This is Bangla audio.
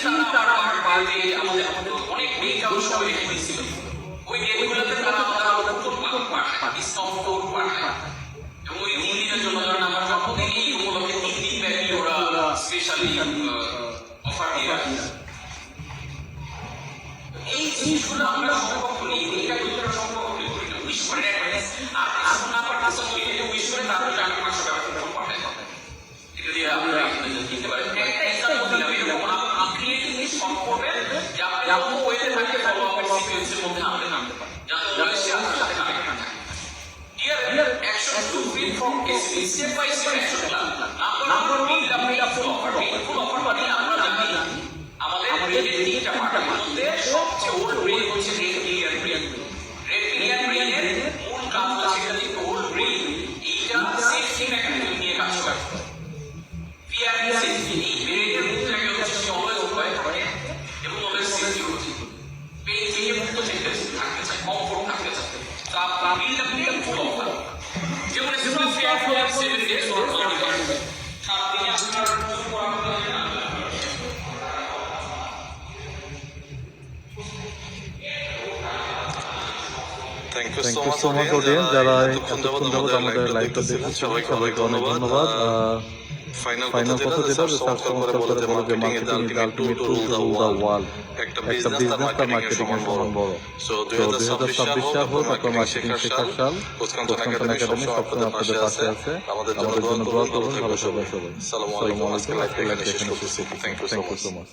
তারা আমার বাড়িতে আমাদের অনেক ডেট অংশ রেখে দিয়েছিল। ওই ডেটগুলোতে তারা আমাদের প্রথম পাঠায়, ডিসকাউন্ট কোড পাঠায়। এবং ওই 3 দিনের জন্য ধরেন আমার জন্মদিন এই উপলক্ষে 3 দিন ব্যাপী ওরা স্পেশালি অফার দিয়ে রাখে। এই জিনিসগুলো আমরা সম্ভব করি, এটা ভিতরে সম্ভব করি না। উইশ করে আর এখন না পাঠাচ্ছে ওই থেকে উইশ করে তারপরে টাকা 500 টাকা ফোন পাঠায়। এটা দিয়ে আমরা কিনতে পারি। একটা এক্সাম্পল দিলাম, এরকম ক্রিয়েটিভলি সলভ করবেন যে আপনি যখন ওয়েতে থাকে ফলো আপ সিকোয়েন্সের মধ্যে আনতে পারেন, যাতে ওই সে আপনার সাথে কানেক্ট থাকে। Here action to build from step by step action plan. Number one, build up full offer. Full offer মানে আমরা জানি আমাদের রেডের তিনটা পার্টের মধ্যে সবচেয়ে ওল্ড ব্রেন হচ্ছে red clear brain. Red clear ব্রেনের মূল কাজ হচ্ছে এটা যে ওল্ড ব্রেন এইটা সেফটি মেকানিজম নিয়ে কাজ করে। ফিয়ার এন্ড সেফটি, এই ব্রেনের মূল জায়গা হচ্ছে সে অলওয়েজ ভয় থাকে এবং অলওয়েজ সিকিউরিটি। পেইন থেকে মুক্ত থাকতে চায়, কমফোর্ট থাকতে চায়। তো আপনি বিল্ড ফুল অফার, যেমন যেমন ফেয়ার ফেয়ার 7 ডেজ অর 30 ডেজ, 7 দিনে আপনার শুরু করা হবে না। Thank you so much audience, যারা এতক্ষণ যাবত আমাদের লাইভটা দেখছেন সবাইকে অনেক ধন্যবাদ। ফাইনাল কথা যেটা চমৎকার করে বলে যে marketing is the ultimate tool to rule the world. একটা বিজনেস তার মার্কেটিং এর সমান বড়। সো 2026 সাল হোক আপনার মার্কেটিং শেখার সাল, কোচকান্তন একাডেমি সবসময় আপনাদের পাশে আছে। আমাদের জন্য দোয়া করুন, ভালো থাকবেন সবাই। আসসালামু আলাইকুম। আজকে লাইভটা এখানে শেষ করতেছি। Thank you so much.